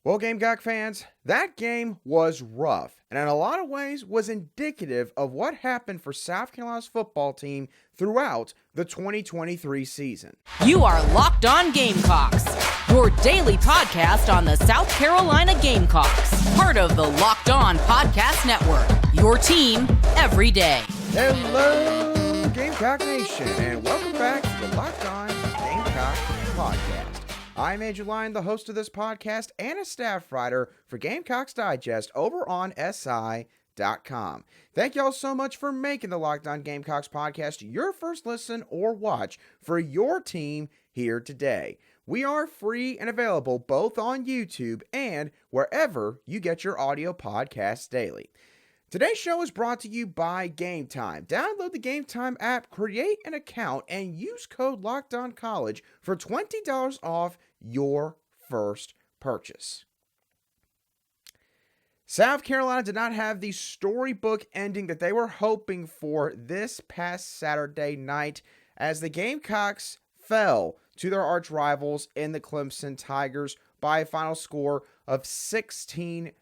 Well, Gamecock fans, that game was rough, and in a lot of ways was indicative of what happened for South Carolina's football team throughout the 2023 season. You are Locked On Gamecocks, your daily podcast on the South Carolina Gamecocks, part of the Locked On Podcast Network, your team every day. Hello, Gamecock Nation, and welcome back to the Locked On Gamecock Podcast. I'm Andrew Lyon, the host of this podcast and a staff writer for Gamecocks Digest over on SI.com. Thank y'all so much for making the Locked On Gamecocks podcast your first listen or watch for your team here today. We are free and available both on YouTube and wherever you get your audio podcasts daily. Today's show is brought to you by Game Time. Download the Game Time app, create an account, and use code LOCKEDONCollege for $20 off your first purchase. South Carolina did not have the storybook ending that they were hoping for this past Saturday night as the Gamecocks fell to their arch rivals in the Clemson Tigers by a final score of 16-7.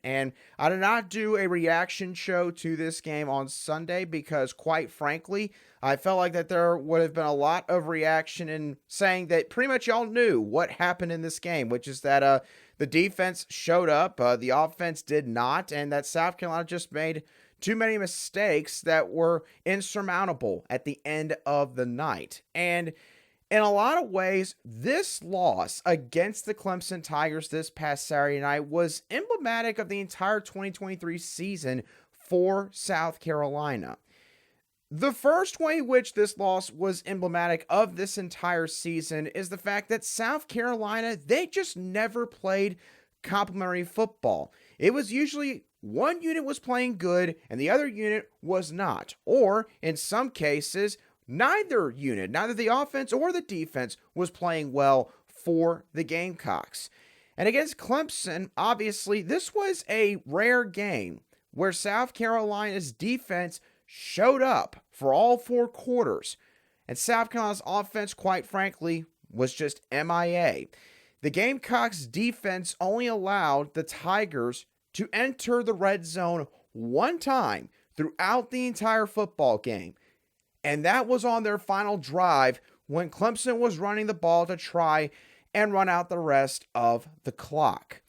And I did not do a reaction show to this game on Sunday because, quite frankly, I felt like that there would have been a lot of reaction in saying that pretty much y'all knew what happened in this game, which is that the defense showed up, the offense did not, and that South Carolina just made too many mistakes that were insurmountable at the end of the night. And in a lot of ways, this loss against the Clemson Tigers this past Saturday night was emblematic of the entire 2023 season for South Carolina. The first way in which this loss was emblematic of this entire season is the fact that South Carolina, they just never played complementary football. It was usually one unit was playing good and the other unit was not. Or in some cases, neither unit, neither the offense or the defense, was playing well for the Gamecocks. And against Clemson, obviously, this was a rare game where South Carolina's defense showed up for all four quarters. And South Carolina's offense, quite frankly, was just MIA. The Gamecocks defense only allowed the Tigers to enter the red zone one time throughout the entire football game. And that was on their final drive when Clemson was running the ball to try and run out the rest of the clock.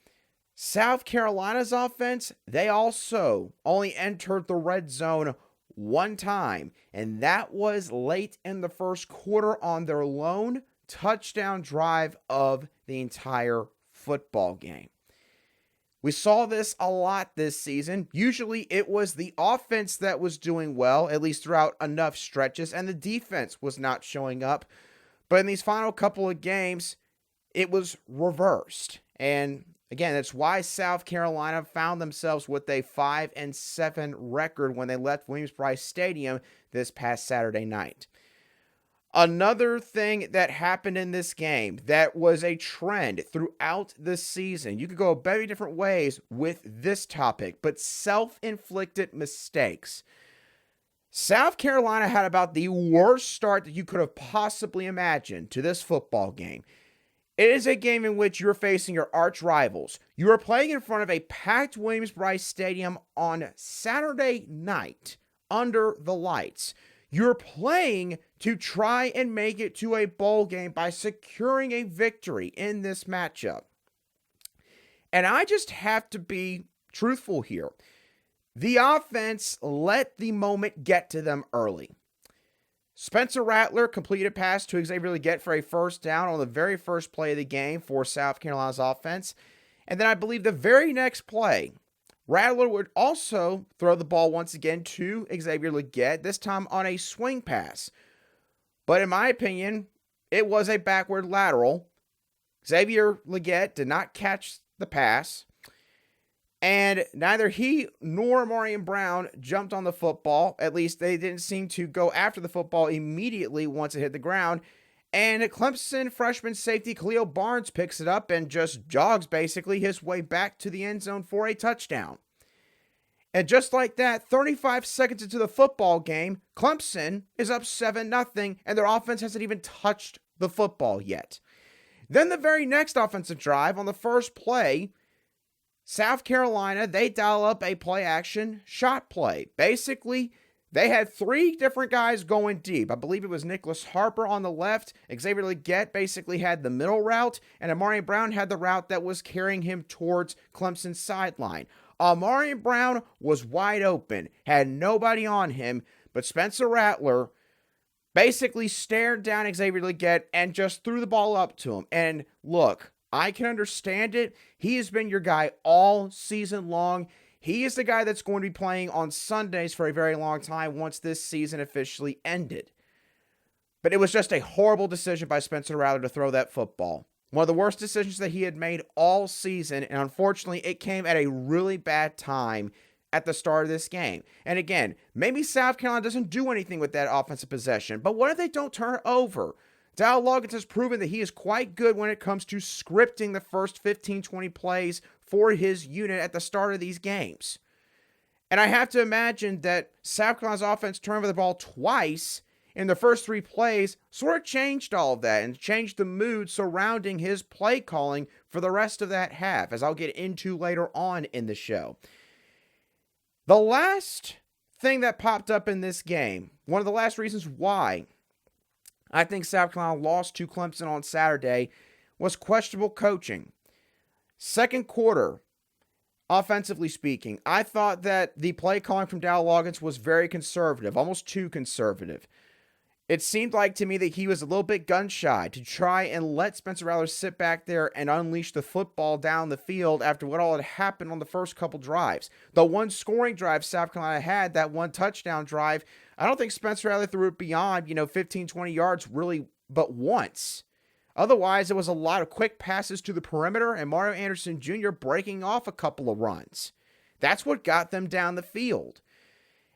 South Carolina's offense, they also only entered the red zone one time, and that was late in the first quarter on their lone touchdown drive of the entire football game. We saw this a lot this season. Usually it was the offense that was doing well, at least throughout enough stretches, and the defense was not showing up. But in these final couple of games, it was reversed. And again, that's why South Carolina found themselves with a 5-7 record when they left Williams-Brice Stadium this past Saturday night. Another thing that happened in this game that was a trend throughout the season, you could go very different ways with this topic, but self-inflicted mistakes. South Carolina had about the worst start that you could have possibly imagined to this football game. It is a game in which you're facing your arch rivals. You are playing in front of a packed Williams-Brice Stadium on Saturday night under the lights. You're playing to try and make it to a bowl game by securing a victory in this matchup. And I just have to be truthful here. The offense let the moment get to them early. Spencer Rattler completed a pass to Xavier Legette for a first down on the very first play of the game for South Carolina's offense. And then I believe the very next play, Rattler would also throw the ball once again to Xavier Legette, this time on a swing pass. But in my opinion, it was a backward lateral. Xavier Legette did not catch the pass. And neither he nor Marion Brown jumped on the football. At least they didn't seem to go after the football immediately once it hit the ground. And Clemson freshman safety Khalil Barnes picks it up and just jogs basically his way back to the end zone for a touchdown. And just like that, 35 seconds into the football game, Clemson is up 7-0, and their offense hasn't even touched the football yet. Then the very next offensive drive, on the first play, South Carolina, they dial up a play action shot play. Basically, they had three different guys going deep. I believe it was Nicholas Harper on the left. Xavier Legette basically had the middle route, and Amari Brown had the route that was carrying him towards Clemson's sideline. Amari Brown was wide open, had nobody on him, but Spencer Rattler basically stared down Xavier Legette and just threw the ball up to him. And look, I can understand it. He has been your guy all season long. He is the guy that's going to be playing on Sundays for a very long time once this season officially ended. But it was just a horrible decision by Spencer Rattler to throw that football. One of the worst decisions that he had made all season, and unfortunately, it came at a really bad time at the start of this game. And again, maybe South Carolina doesn't do anything with that offensive possession, but what if they don't turn it over? Dowell Loggains has proven that he is quite good when it comes to scripting the first 15-20 plays for his unit at the start of these games. And I have to imagine that South Carolina's offense turned over the ball twice in the first three plays sort of changed all of that and changed the mood surrounding his play calling for the rest of that half, as I'll get into later on in the show. The last thing that popped up in this game, one of the last reasons why I think South Carolina lost to Clemson on Saturday, was questionable coaching. Second quarter, offensively speaking, I thought that the play calling from Dowell Loggains was very conservative, almost too conservative. It seemed like to me that he was a little bit gun-shy to try and let Spencer Rattler sit back there and unleash the football down the field after what all had happened on the first couple drives. The one scoring drive South Carolina had, that one touchdown drive, I don't think Spencer Rattler threw it beyond, 15, 20 yards really but once. Otherwise, it was a lot of quick passes to the perimeter and Mario Anderson Jr. breaking off a couple of runs. That's what got them down the field.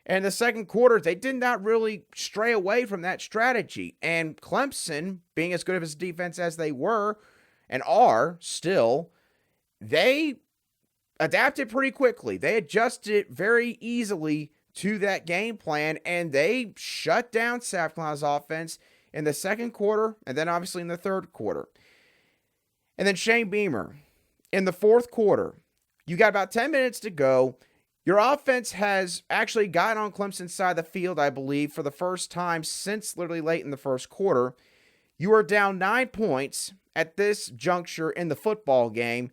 And in the second quarter, they did not really stray away from that strategy. And Clemson, being as good of a defense as they were and are still, they adapted pretty quickly. They adjusted very easily to that game plan, and they shut down South Carolina's offense in the second quarter and then obviously in the third quarter. And then Shane Beamer, in the fourth quarter, you got about 10 minutes to go. Your offense has actually gotten on Clemson's side of the field, I believe, for the first time since literally late in the first quarter. You are down 9 points at this juncture in the football game,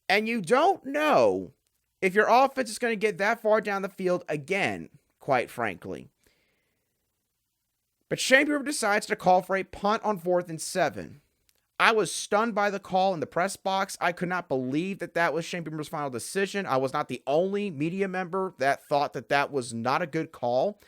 and you don't know if your offense is going to get that far down the field again, quite frankly. But Shane Beamer decides to call for a punt on 4th and 7. I was stunned by the call in the press box. I could not believe that that was Shane Beamer's final decision. I was not the only media member that thought that that was not a good call.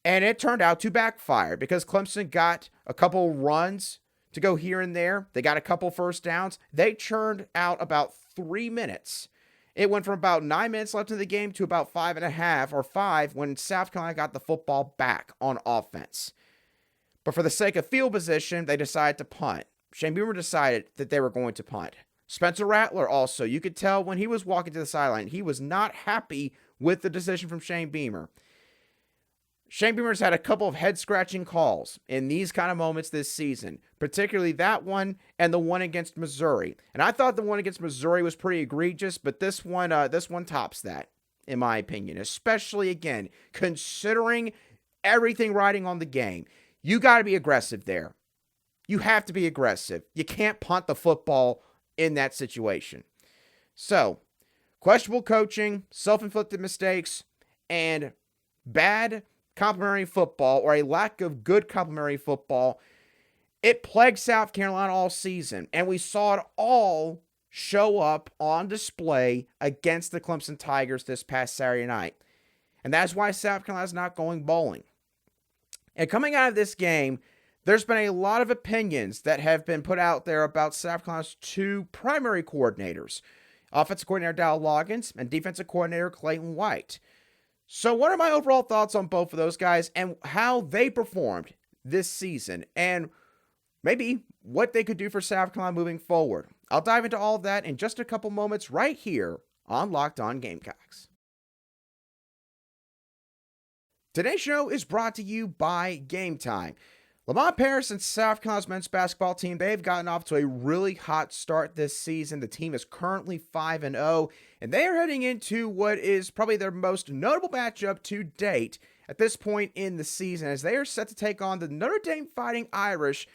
And it turned out to backfire because Clemson got a couple runs to go here and there. They got a couple first downs. They churned out about 3 minutes. It went from about 9 minutes left in the game to about 5.5 or 5 when South Carolina got the football back on offense. But for the sake of field position, they decided to punt. Shane Beamer decided that they were going to punt. Spencer Rattler also, you could tell when he was walking to the sideline, he was not happy with the decision from Shane Beamer. Shane Beamer's had a couple of head-scratching calls in these kind of moments this season, particularly that one and the one against Missouri. And I thought the one against Missouri was pretty egregious, but this one tops that, in my opinion, especially, again, considering everything riding on the game. You got to be aggressive there. You have to be aggressive. You can't punt the football in that situation. So, questionable coaching, self-inflicted mistakes, and bad complementary football, or a lack of good complementary football, it plagued South Carolina all season. And we saw it all show up on display against the Clemson Tigers this past Saturday night. And that's why South Carolina's not going bowling. And coming out of this game, there's been a lot of opinions that have been put out there about South Carolina's two primary coordinators, offensive coordinator Dowell Loggains and defensive coordinator Clayton White. So what are my overall thoughts on both of those guys and how they performed this season and maybe what they could do for South Carolina moving forward? I'll dive into all of that in just a couple moments right here on Locked On Gamecocks. Today's show is brought to you by Game Time. Lamont Paris and South Carolina's men's basketball team, they've gotten off to a really hot start this season. The team is currently 5-0, and they are heading into what is probably their most notable matchup to date at this point in the season, as they are set to take on the Notre Dame Fighting Irish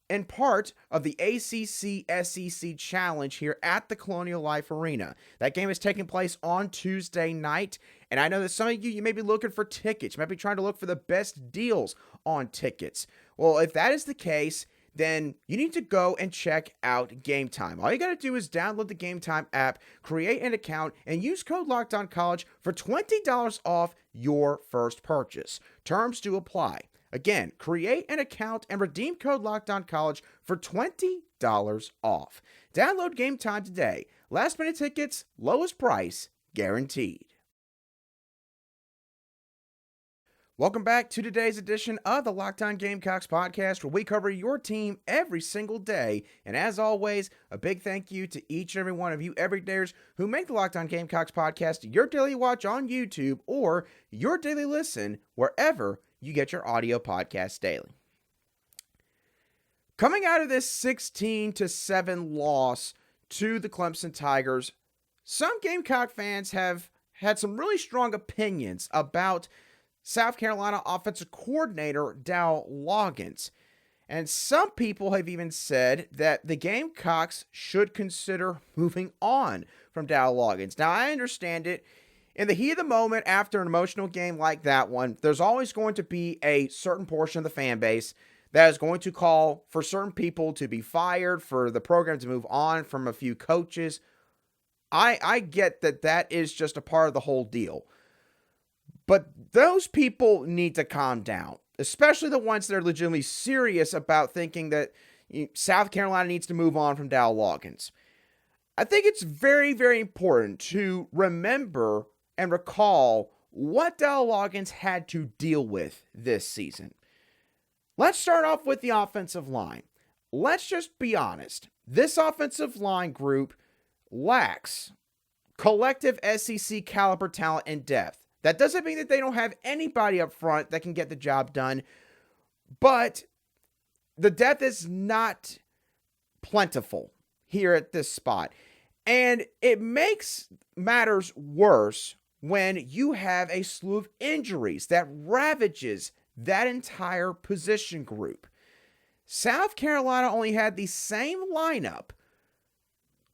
in part of the ACC-SEC Challenge here at the Colonial Life Arena. That game is taking place on Tuesday night, and I know that some of you may be looking for tickets. You might be trying to look for the best deals on tickets. Well, if that is the case, then you need to go and check out Game Time. All you got to do is download the Game Time app, create an account, and use code LOCKEDONCollege for $20 off your first purchase. Terms do apply. Again, create an account and redeem code LOCKEDONCollege for $20 off. Download Game Time today. Last minute tickets, lowest price, guaranteed. Welcome back to today's edition of the Locked On Gamecocks podcast, where we cover your team every single day. And as always, a big thank you to each and every one of you everydayers who make the Locked On Gamecocks podcast your daily watch on YouTube or your daily listen wherever you get your audio podcast daily. Coming out of this 16-7 loss to the Clemson Tigers, some Gamecock fans have had some really strong opinions about South Carolina offensive coordinator Dowell Loggains. And some people have even said that the Gamecocks should consider moving on from Dowell Loggains. Now, I understand it. In the heat of the moment, after an emotional game like that one, there's always going to be a certain portion of the fan base that is going to call for certain people to be fired, for the program to move on from a few coaches. I get that that is just a part of the whole deal. But those people need to calm down, especially the ones that are legitimately serious about thinking that South Carolina needs to move on from Dowell Loggains. I think it's very, very important to remember and recall what Dowell Loggains had to deal with this season. Let's start off with the offensive line. Let's just be honest. This offensive line group lacks collective SEC caliber talent and depth. That doesn't mean that they don't have anybody up front that can get the job done, but the depth is not plentiful here at this spot. And it makes matters worse when you have a slew of injuries that ravages that entire position group. South Carolina only had the same lineup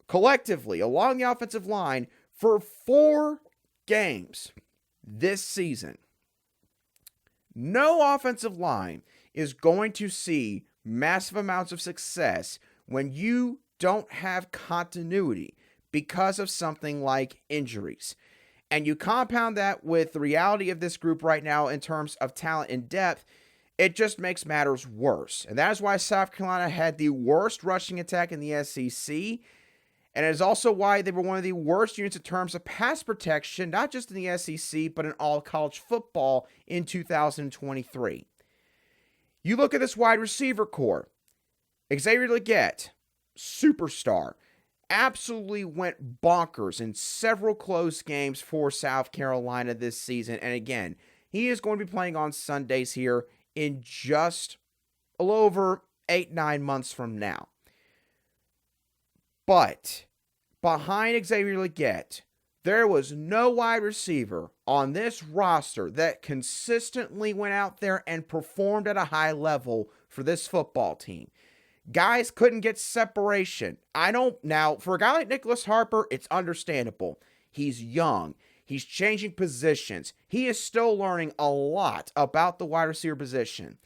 collectively along the offensive line for 4 games this season. No offensive line is going to see massive amounts of success when you don't have continuity because of something like injuries. And you compound that with the reality of this group right now in terms of talent and depth, it just makes matters worse. And that is why South Carolina had the worst rushing attack in the SEC. And it is also why they were one of the worst units in terms of pass protection, not just in the SEC, but in all college football in 2023. You look at this wide receiver core. Xavier Legette, superstar, absolutely went bonkers in several close games for South Carolina this season. And again, he is going to be playing on Sundays here in just a little over 8-9 months from now. But behind Xavier Legette, there was no wide receiver on this roster that consistently went out there and performed at a high level for this football team. Guys couldn't get separation. Now, for a guy like Nicholas Harper, it's understandable. He's young. He's changing positions. He is still learning a lot about the wide receiver position.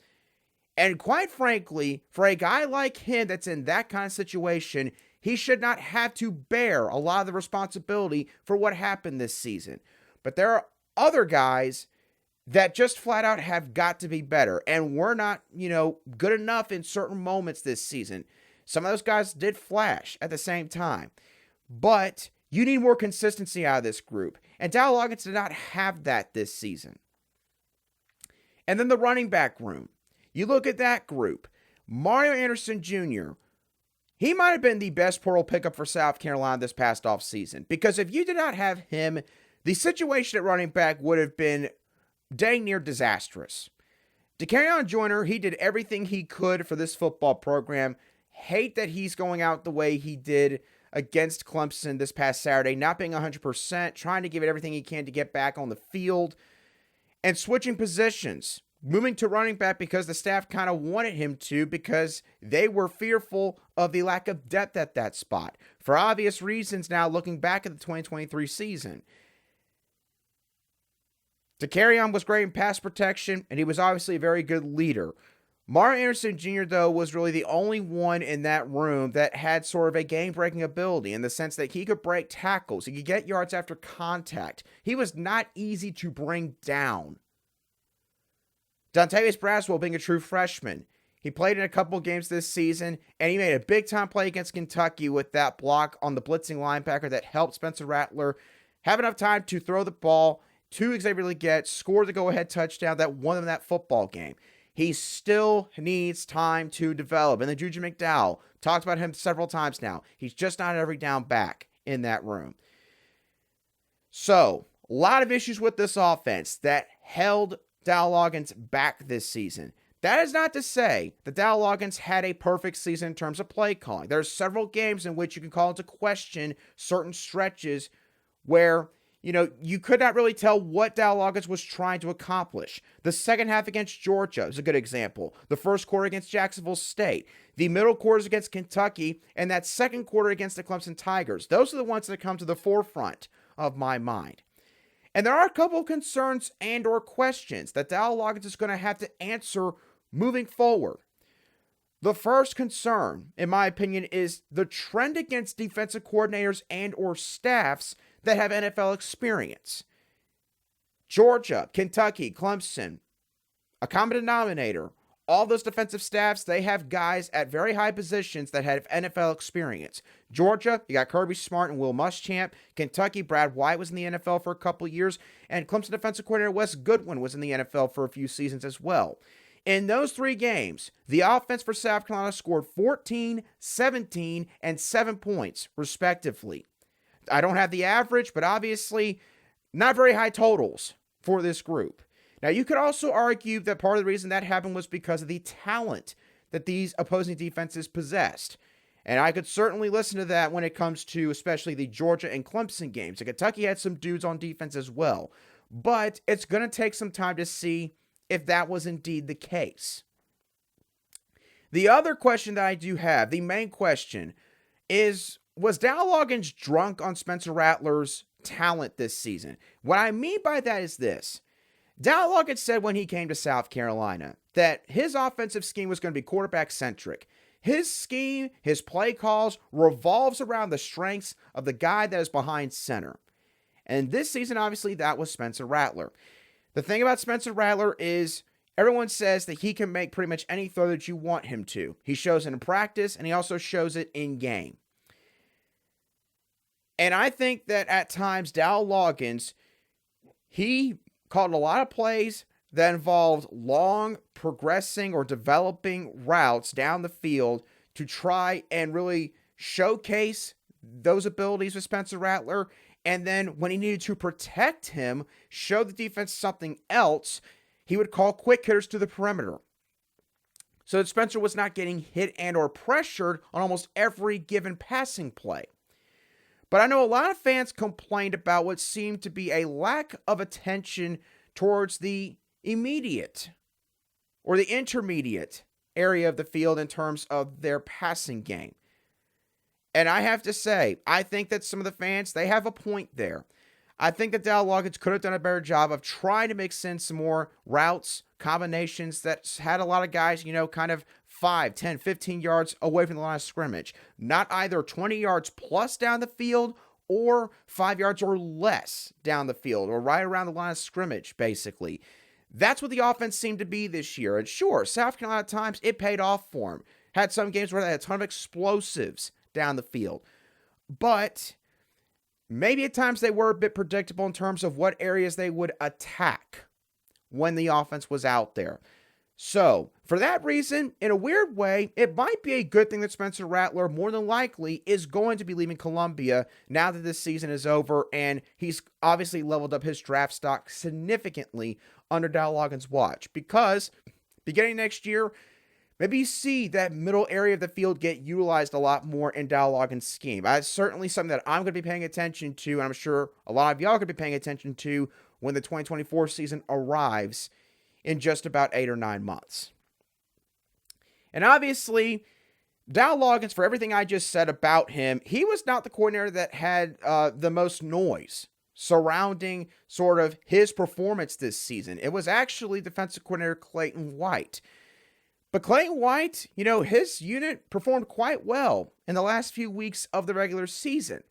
And quite frankly, for a guy like him that's in that kind of situation, he should not have to bear a lot of the responsibility for what happened this season. But there are other guys that just flat out have got to be better. And we're not, good enough in certain moments this season. Some of those guys did flash at the same time. But you need more consistency out of this group. And Dowell Loggains did not have that this season. And then the running back room. You look at that group. Mario Anderson Jr., he might have been the best portal pickup for South Carolina this past offseason. Because if you did not have him, the situation at running back would have been dang near disastrous. Dacarrion Joyner, he did everything he could for this football program. Hate that he's going out the way he did against Clemson this past Saturday, not being 100%, trying to give it everything he can to get back on the field, and switching positions, moving to running back because the staff kind of wanted him to, because they were fearful of the lack of depth at that spot, for obvious reasons now looking back at the 2023 season. Dacarrion was great in pass protection, and he was obviously a very good leader. Mario Anderson Jr., though, was really the only one in that room that had sort of a game-breaking ability in the sense that he could break tackles. He could get yards after contact. He was not easy to bring down. Dontavius Braswell being a true freshman. He played in a couple games this season, and he made a big-time play against Kentucky with that block on the blitzing linebacker that helped Spencer Rattler have enough time to throw the ball to Xavier Legette, score the go-ahead touchdown that won them that football game. He still needs time to develop. And then Juju McDowell, talked about him several times now. He's just not every down back in that room. So, a lot of issues with this offense that held Dowell Loggains back this season. That is not to say that Dowell Loggains had a perfect season in terms of play calling. There are several games in which you can call into question certain stretches where you could not really tell what Dowell Loggains was trying to accomplish. The second half against Georgia is a good example. The first quarter against Jacksonville State. The middle quarters against Kentucky. And that second quarter against the Clemson Tigers. Those are the ones that come to the forefront of my mind. And there are a couple of concerns and or questions that Dowell Loggains is going to have to answer moving forward. The first concern, in my opinion, is the trend against defensive coordinators and or staffs that have NFL experience. Georgia, Kentucky, Clemson, a common denominator. All those defensive staffs, they have guys at very high positions that have NFL experience. Georgia, you got Kirby Smart and Will Muschamp. Kentucky, Brad White was in the NFL for a couple years. And Clemson defensive coordinator Wes Goodwin was in the NFL for a few seasons as well. In those three games, the offense for South Carolina scored 14, 17, and 7 points, respectively. I don't have the average, but obviously not very high totals for this group. Now, you could also argue that part of the reason that happened was because of the talent that these opposing defenses possessed. And I could certainly listen to that when it comes to especially the Georgia and Clemson games. And Kentucky had some dudes on defense as well. But it's going to take some time to see if that was indeed the case. The other question that I do have, the main question, is was Dowell Loggains drunk on Spencer Rattler's talent this season? What I mean by that is this. Dowell Loggains said when he came to South Carolina that his offensive scheme was going to be quarterback-centric. His scheme, his play calls, revolves around the strengths of the guy that is behind center. And this season, obviously, that was Spencer Rattler. The thing about Spencer Rattler is everyone says that he can make pretty much any throw that you want him to. He shows it in practice, and he also shows it in game. And I think that at times, Dowell Loggains, he called a lot of plays that involved long progressing or developing routes down the field to try and really showcase those abilities with Spencer Rattler. And then when he needed to protect him, show the defense something else, he would call quick hitters to the perimeter. So that Spencer was not getting hit and or pressured on almost every given passing play. But I know a lot of fans complained about what seemed to be a lack of attention towards the immediate or the intermediate area of the field in terms of their passing game. And I have to say, I think that some of the fans, they have a point there. I think that Dowell Loggains could have done a better job of trying to mix in some more routes, combinations that had a lot of guys, kind of 5, 10, 15 yards away from the line of scrimmage. Not either 20 yards plus down the field or 5 yards or less down the field or right around the line of scrimmage, basically. That's what the offense seemed to be this year. And sure, South Carolina at times, it paid off for him. Had some games where they had a ton of explosives down the field. But maybe at times they were a bit predictable in terms of what areas they would attack when the offense was out there. So, for that reason, in a weird way, it might be a good thing that Spencer Rattler, more than likely, is going to be leaving Columbia now that this season is over, and he's obviously leveled up his draft stock significantly under Dowell Loggains' watch, because beginning next year, maybe you see that middle area of the field get utilized a lot more in Dowell Loggains' scheme. That's certainly something that I'm going to be paying attention to, and I'm sure a lot of y'all are going to be paying attention to when the 2024 season arrives in just about 8 or 9 months. And obviously, Dowell Loggains, for everything I just said about him, he was not the coordinator that had the most noise surrounding sort of his performance this season. It was actually defensive coordinator Clayton White. But Clayton White, his unit performed quite well in the last few weeks of the regular season.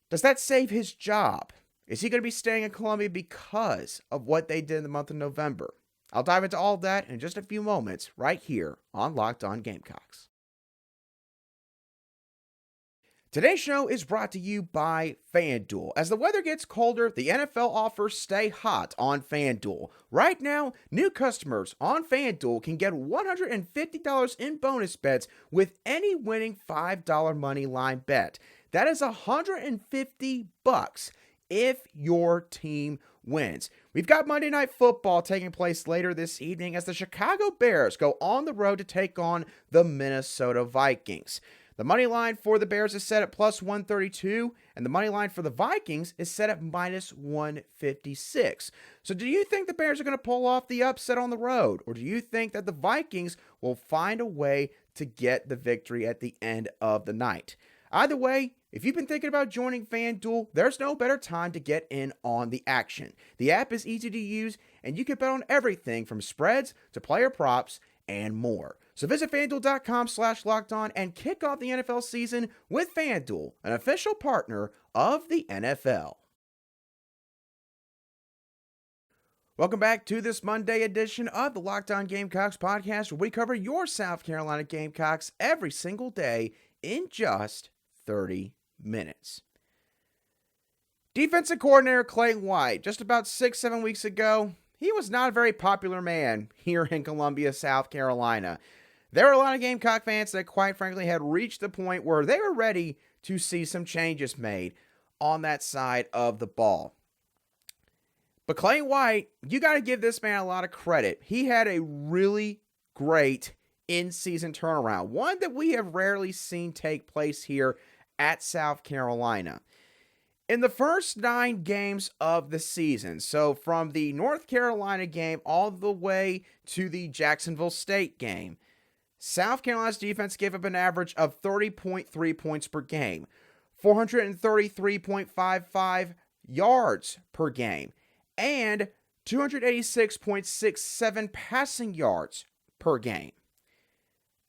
Does that save his job? Is he going to be staying in Columbia because of what they did in the month of November? I'll dive into all that in just a few moments right here on Locked On Gamecocks. Today's show is brought to you by FanDuel. As the weather gets colder, the NFL offers stay hot on FanDuel. Right now, new customers on FanDuel can get $150 in bonus bets with any winning $5 money line bet. That is $150 if your team wins. We've got Monday Night Football taking place later this evening as the Chicago Bears go on the road to take on the Minnesota Vikings. The money line for the Bears is set at plus 132, and the money line for the Vikings is set at minus 156. So do you think the Bears are going to pull off the upset on the road, or do you think that the Vikings will find a way to get the victory at the end of the night? Either way, if you've been thinking about joining FanDuel, there's no better time to get in on the action. The app is easy to use, and you can bet on everything from spreads to player props and more. So visit FanDuel.com/lockedon and kick off the NFL season with FanDuel, an official partner of the NFL. Welcome back to this Monday edition of the Locked On Gamecocks podcast, where we cover your South Carolina Gamecocks every single day in just 30 minutes. Defensive coordinator Clayton White, just about 6-7 weeks ago, he was not a very popular man here in Columbia, South Carolina. There were a lot of Gamecock fans that, quite frankly, had reached the point where they were ready to see some changes made on that side of the ball. But Clayton White, you got to give this man a lot of credit. He had a really great in-season turnaround, one that we have rarely seen take place here at South Carolina. In the first 9 games of the season, so from the North Carolina game all the way to the Jacksonville State game, South Carolina's defense gave up an average of 30.3 points per game, 433.55 yards per game, and 286.67 passing yards per game.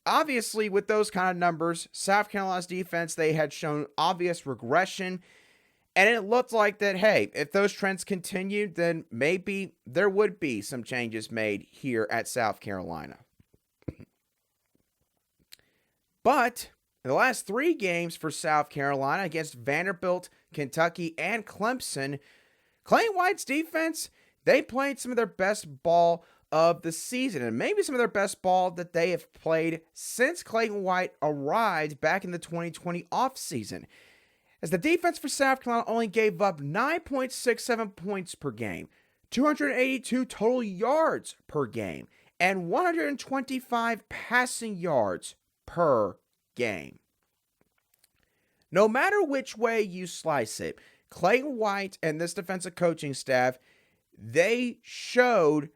Obviously, with those kind of numbers, South Carolina's defense, they had shown obvious regression, and it looked like that, hey, if those trends continued, then maybe there would be some changes made here at South Carolina. But in the last 3 games for South Carolina against Vanderbilt, Kentucky, and Clemson, Clayton White's defense, they played some of their best ball of the season, and maybe some of their best ball that they have played since Clayton White arrived back in the 2020 offseason. As the defense for South Carolina only gave up 9.67 points per game, 282 total yards per game, and 125 passing yards per game. No matter which way you slice it, Clayton White and this defensive coaching staff, they showed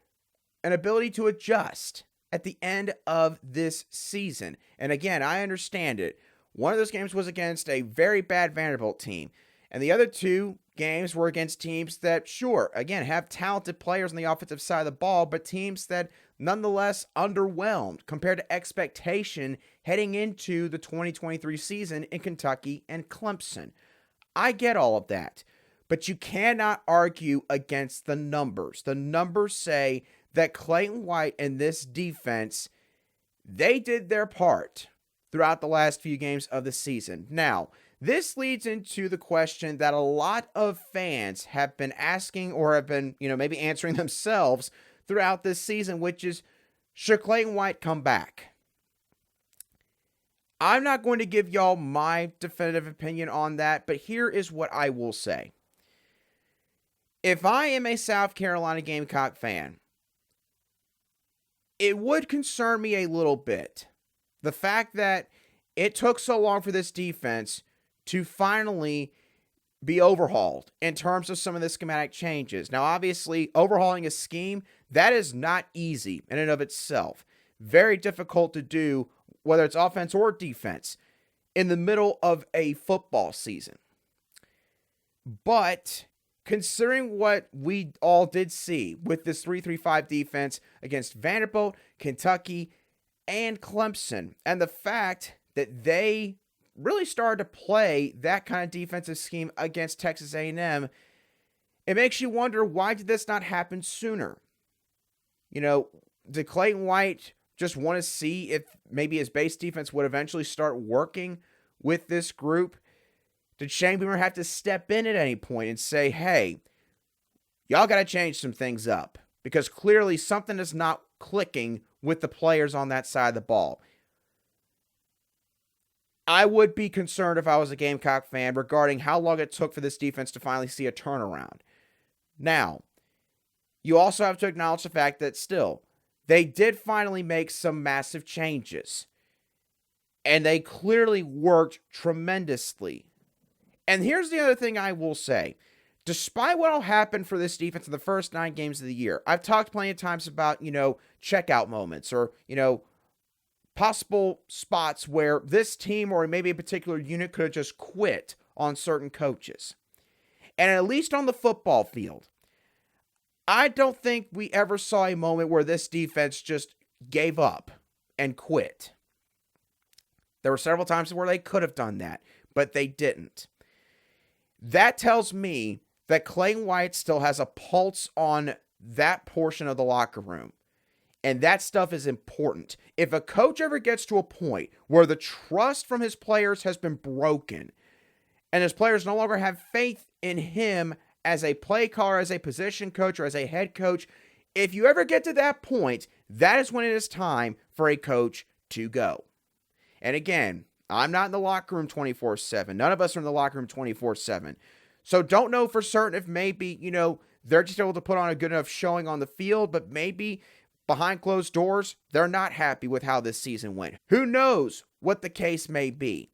an ability to adjust at the end of this season. And again, I understand it. One of those games was against a very bad Vanderbilt team, and the other 2 games were against teams that, sure, again, have talented players on the offensive side of the ball, but teams that nonetheless underwhelmed compared to expectation heading into the 2023 season in Kentucky and Clemson. I get all of that, but you cannot argue against the numbers. The numbers say that Clayton White and this defense, they did their part throughout the last few games of the season. Now, this leads into the question that a lot of fans have been asking or have been, maybe answering themselves throughout this season, which is, should Clayton White come back? I'm not going to give y'all my definitive opinion on that, but here is what I will say. If I am a South Carolina Gamecock fan, it would concern me a little bit. The fact that it took so long for this defense to finally be overhauled in terms of some of the schematic changes. Now, obviously, overhauling a scheme, that is not easy in and of itself. Very difficult to do, whether it's offense or defense, in the middle of a football season. But considering what we all did see with this 3-3-5 defense against Vanderbilt, Kentucky, and Clemson, and the fact that they really started to play that kind of defensive scheme against Texas A&M, it makes you wonder, why did this not happen sooner? You know, did Clayton White just want to see if maybe his base defense would eventually start working with this group? Did Shane Beamer have to step in at any point and say, hey, y'all got to change some things up? Because clearly something is not clicking with the players on that side of the ball. I would be concerned if I was a Gamecock fan regarding how long it took for this defense to finally see a turnaround. Now, you also have to acknowledge the fact that still, they did finally make some massive changes. And they clearly worked tremendously. And here's the other thing I will say. Despite what will happen for this defense in the first 9 games of the year, I've talked plenty of times about, checkout moments or, possible spots where this team or maybe a particular unit could have just quit on certain coaches. And at least on the football field, I don't think we ever saw a moment where this defense just gave up and quit. There were several times where they could have done that, but they didn't. That tells me that Clayton White still has a pulse on that portion of the locker room. And that stuff is important. If a coach ever gets to a point where the trust from his players has been broken and his players no longer have faith in him as a play caller, as a position coach, or as a head coach, if you ever get to that point, that is when it is time for a coach to go. And again, I'm not in the locker room 24/7. None of us are in the locker room 24/7. So don't know for certain if maybe, they're just able to put on a good enough showing on the field, but maybe behind closed doors, they're not happy with how this season went. Who knows what the case may be?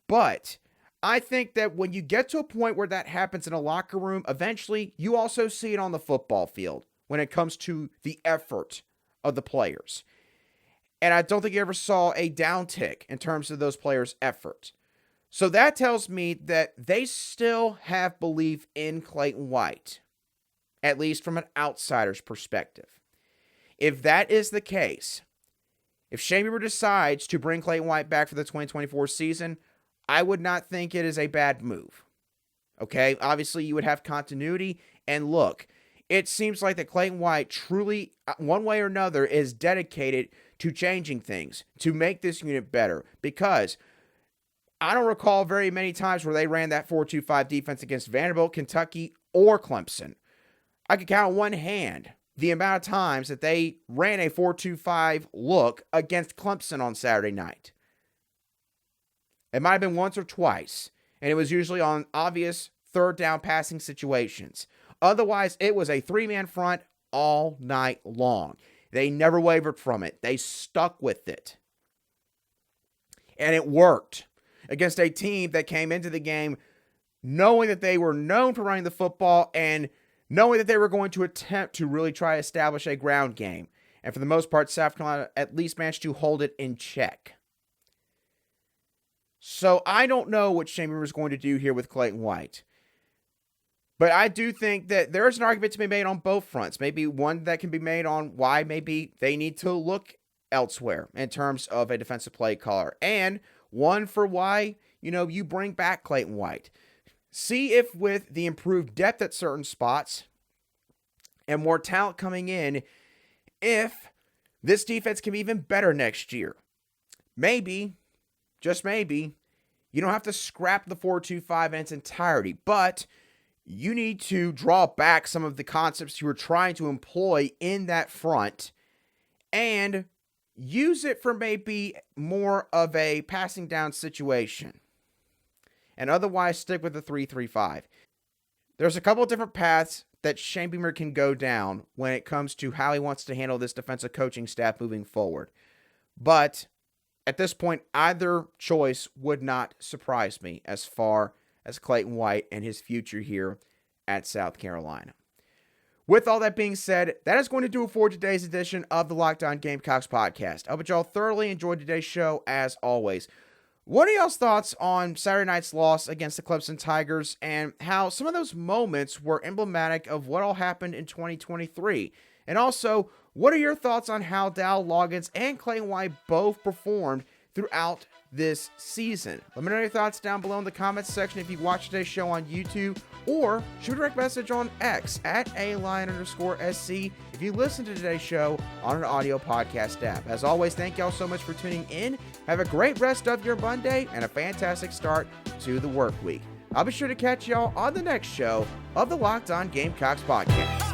But I think that when you get to a point where that happens in a locker room, eventually you also see it on the football field when it comes to the effort of the players. And I don't think you ever saw a downtick in terms of those players' effort. So that tells me that they still have belief in Clayton White, at least from an outsider's perspective. If that is the case, if Shane Beamer decides to bring Clayton White back for the 2024 season, I would not think it is a bad move. Okay, obviously you would have continuity, and look, it seems like that Clayton White truly, one way or another, is dedicated to changing things, to make this unit better, because I don't recall very many times where they ran that 4-2-5 defense against Vanderbilt, Kentucky, or Clemson. I could count on one hand the amount of times that they ran a 4-2-5 look against Clemson on Saturday night. It might have been once or twice, and it was usually on obvious third down passing situations. Otherwise, it was a 3-man front all night long. They never wavered from it. They stuck with it. And it worked against a team that came into the game knowing that they were known for running the football and knowing that they were going to attempt to really try to establish a ground game. And for the most part, South Carolina at least managed to hold it in check. So I don't know what Shane Beamer is going to do here with Clayton White. But I do think that there is an argument to be made on both fronts. Maybe one that can be made on why maybe they need to look elsewhere in terms of a defensive play caller. And one for why, you bring back Clayton White. See if with the improved depth at certain spots and more talent coming in, if this defense can be even better next year. Maybe, just maybe, you don't have to scrap the 4-2-5 in its entirety, but you need to draw back some of the concepts you were trying to employ in that front and use it for maybe more of a passing down situation. And otherwise stick with the 3-3-5. There's a couple of different paths that Shane Beamer can go down when it comes to how he wants to handle this defensive coaching staff moving forward. But at this point, either choice would not surprise me as far as Clayton White and his future here at South Carolina. With all that being said, that is going to do it for today's edition of the Locked On Gamecocks podcast. I hope y'all thoroughly enjoyed today's show as always. What are y'all's thoughts on Saturday night's loss against the Clemson Tigers and how some of those moments were emblematic of what all happened in 2023? And also, what are your thoughts on how Dowell, Loggains, and Clayton White both performed throughout this season? Let me know your thoughts down below in the comments section if you watch today's show on YouTube, or shoot a direct message on X at @ALion_SC if you listen to today's show on an audio podcast app. As always, thank y'all so much for tuning in. Have a great rest of your Monday and a fantastic start to the work week. I'll be sure to catch y'all on the next show of the Locked On Gamecocks podcast.